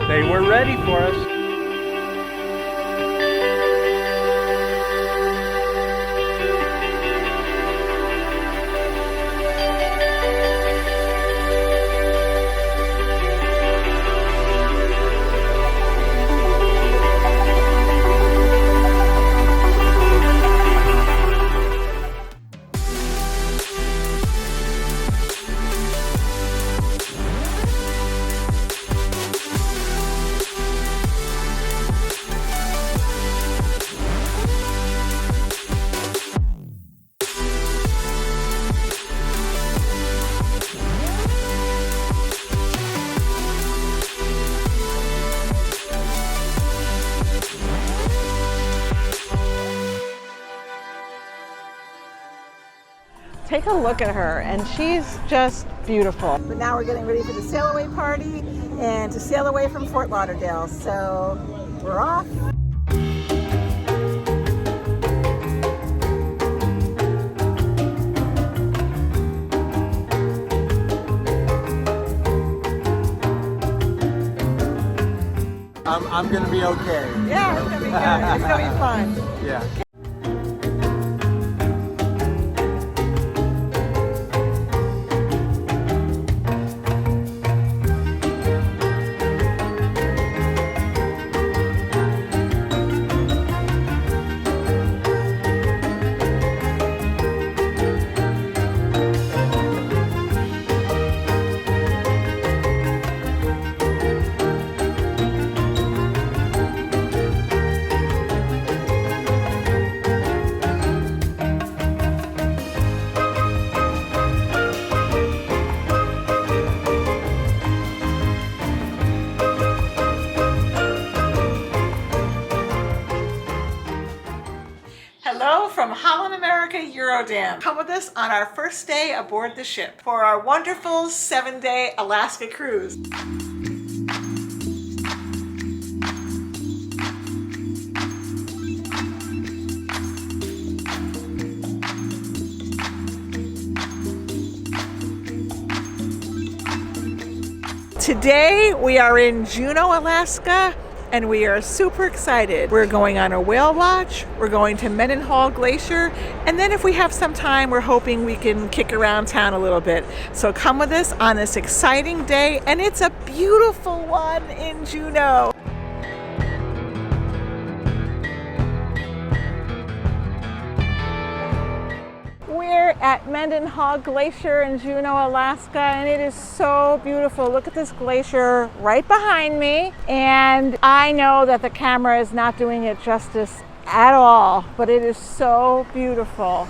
They were ready for us. Take a look at her, and she's just beautiful. But now we're getting ready for the sail away party and to sail away from Fort Lauderdale. So we're off. I'm gonna be okay. Yeah, it's gonna be good. It's gonna be fun. Yeah. Hello from Holland America Eurodam. Come with us on our first day aboard the ship for our wonderful 7-day Alaska cruise. Today we are in Juneau, Alaska, and we are super excited. We're going on a whale watch, we're going to Mendenhall Glacier, and then if we have some time, we're hoping we can kick around town a little bit. So come with us on this exciting day, and it's a beautiful one in Juneau. We're at Mendenhall Glacier in Juneau, Alaska, and it is so beautiful. Look at this glacier right behind me, and I know that the camera is not doing it justice at all, but it is so beautiful.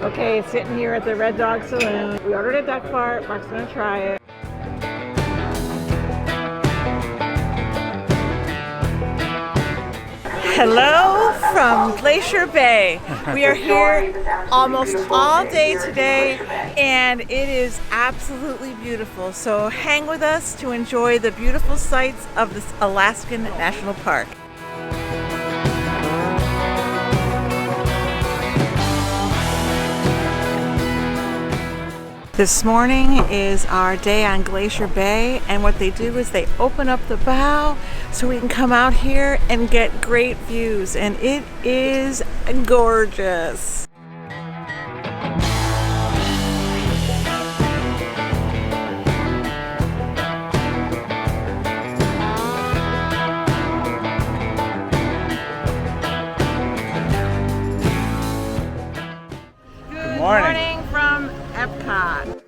Okay, sitting here at the Red Dog Saloon. We ordered a duck fart. Mark's gonna try it. Hello from Glacier Bay. We are here almost all day today, and it is absolutely beautiful. So hang with us to enjoy the beautiful sights of this Alaskan National Park. This morning is our day on Glacier Bay, and what they do is they open up the bow so we can come out here and get great views, and it is gorgeous. Good morning from Epcot.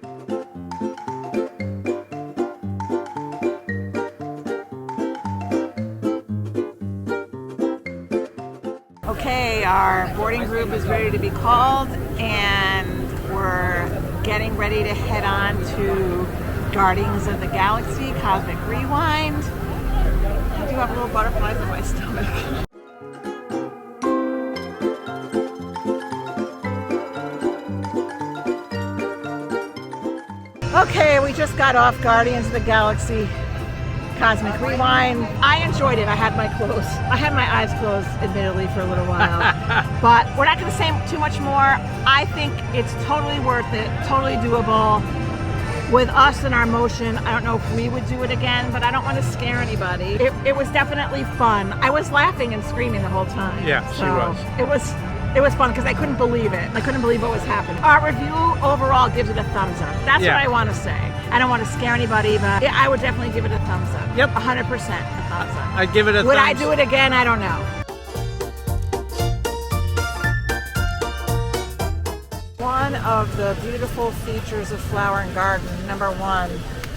Okay, our boarding group is ready to be called, and we're getting ready to head on to Guardians of the Galaxy Cosmic Rewind. I do have little butterflies in my stomach. Okay, we just got off Guardians of the Galaxy Cosmic Rewind. I enjoyed it. I had my eyes closed, admittedly, for a little while. But we're not going to say too much more. I think it's totally worth it, totally doable. With us and our motion, I don't know if we would do it again, but I don't want to scare anybody. It was definitely fun. I was laughing and screaming the whole time. Yeah, she was. It was fun because I couldn't believe it. I couldn't believe what was happening. Our review overall gives it a thumbs up. That's what I want to say. I don't want to scare anybody, but I would definitely give it a thumbs up. Yep. 100% a thumbs up. I'd give it a thumbs up. Would I do it again? I don't know. One of the beautiful features of Flower and Garden, number one,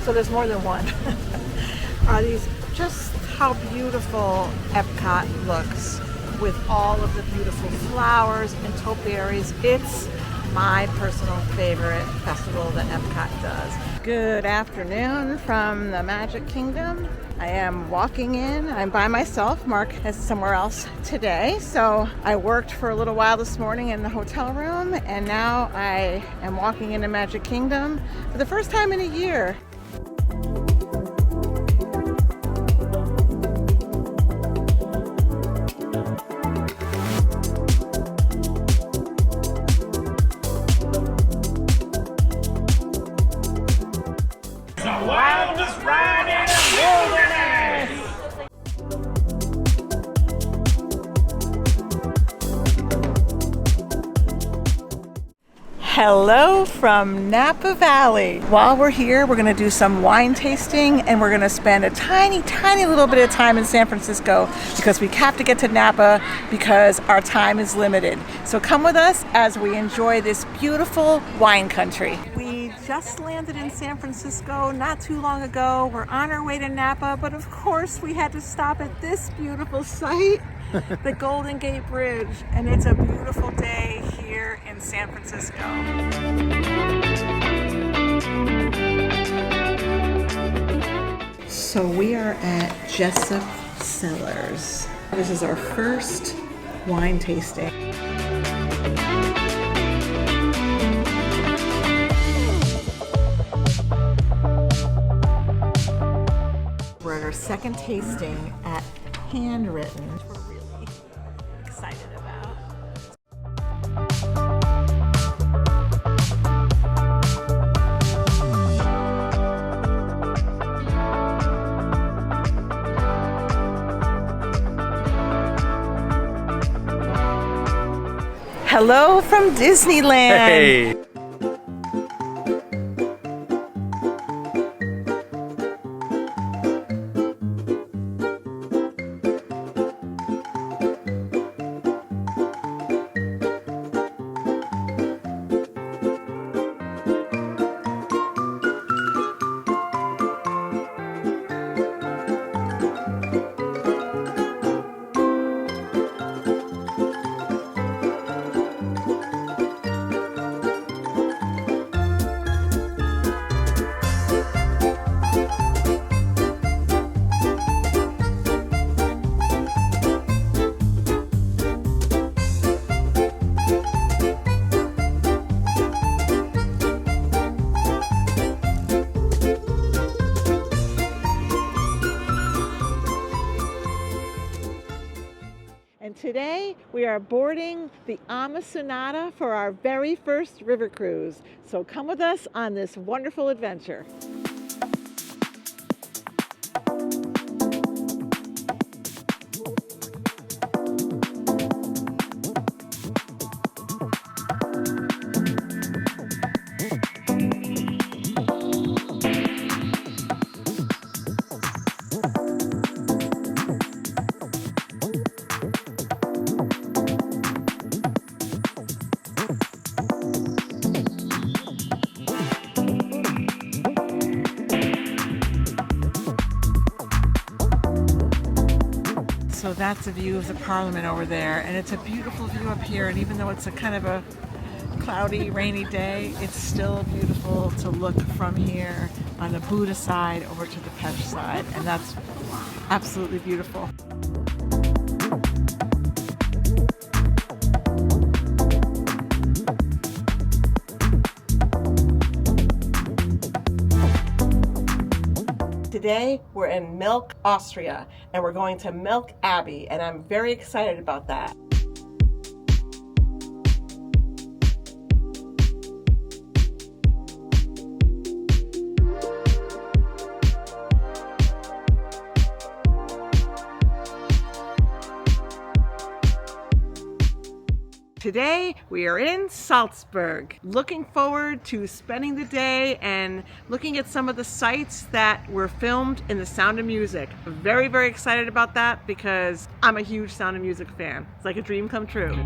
so there's more than one, are these, just how beautiful Epcot looks with all of the beautiful flowers and topiaries. It's my personal favorite festival that Epcot does. Good afternoon from the Magic Kingdom. I am walking in. I'm by myself. Mark is somewhere else today. So I worked for a little while this morning in the hotel room, and now I am walking into Magic Kingdom for the first time in a year. Hello from Napa Valley. While we're here, we're going to do some wine tasting, and we're going to spend a tiny, tiny little bit of time in San Francisco because we have to get to Napa because our time is limited. So come with us as we enjoy this beautiful wine country. We just landed in San Francisco not too long ago. We're on our way to Napa, but of course we had to stop at this beautiful site, the Golden Gate Bridge, and it's a beautiful day here in San Francisco. So we are at Jessup Cellars. This is our first wine tasting. We're at our second tasting at Handwritten. We're really excited about. Hello from Disneyland. Hey. And today we are boarding the Ama Sonata for our very first river cruise. So come with us on this wonderful adventure. So that's a view of the Parliament over there, and it's a beautiful view up here, and even though it's a kind of a cloudy, rainy day, it's still beautiful to look from here on the Buddha side over to the Pech side, and that's absolutely beautiful. today we're in Milk, Austria, and we're going to Milk Abbey, and I'm very excited about that. Today we are in Salzburg. Looking forward to spending the day and looking at some of the sites that were filmed in The Sound of Music. Very, very excited about that because I'm a huge Sound of Music fan. It's like a dream come true.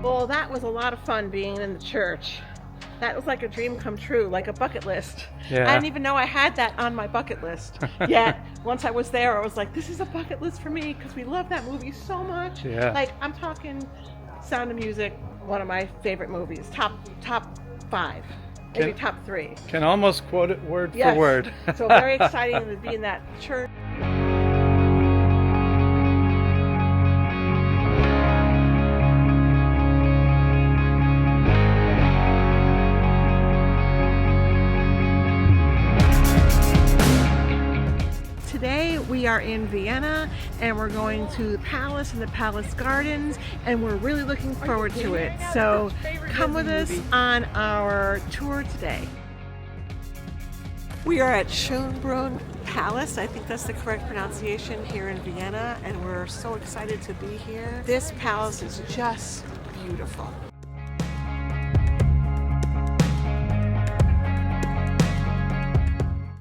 Well, that was a lot of fun being in the church. That was like a dream come true, like a bucket list. Yeah. I didn't even know I had that on my bucket list. Yet, once I was there, I was like, this is a bucket list for me because we love that movie so much. Yeah. Like, I'm talking Sound of Music, one of my favorite movies. Top 5, maybe top 3. Can almost quote it word Yes. for word. So very exciting to be in that church. Today we are in Vienna and we're going to the palace and the palace gardens, and we're really looking forward to it. So come with us on our tour today. We are at Schönbrunn Palace. I think that's the correct pronunciation here in Vienna, and we're so excited to be here. This palace is just beautiful.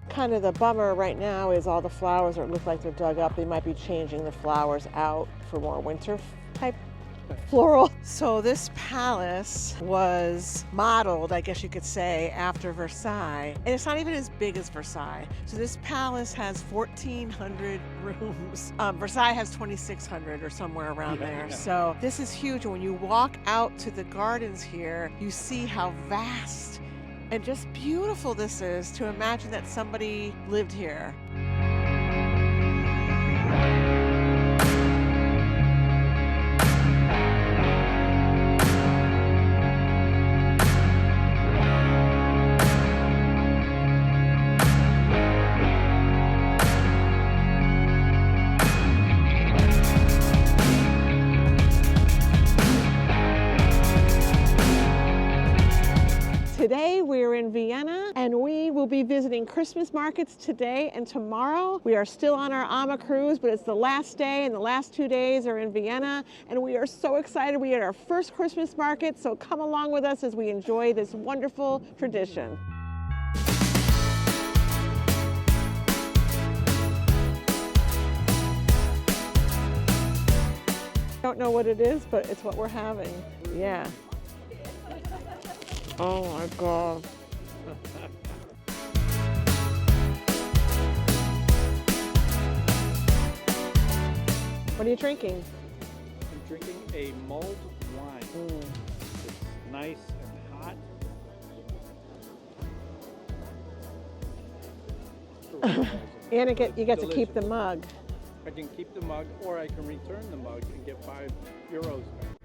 Kind of the bummer right now is all the flowers that look like they're dug up. They might be changing the flowers out for more winter type floral. So this palace was modeled, I guess you could say, after Versailles. And it's not even as big as Versailles. So this palace has 1,400 rooms. Versailles has 2,600 or somewhere around there. So this is huge. And when you walk out to the gardens here, you see how vast and just beautiful this is, to imagine that somebody lived here. Today we're in Vienna and we will be visiting Christmas markets today and tomorrow. We are still on our Ama cruise, but it's the last day, and the last 2 days are in Vienna, and we are so excited. We had our first Christmas market, so come along with us as we enjoy this wonderful tradition. Don't know what it is, but it's what we're having. Yeah. Oh my God. What are you drinking? I'm drinking a mulled wine. It's nice and hot. And you get to Delicious. keep the mug. I can keep the mug, or I can return the mug and get €5 back.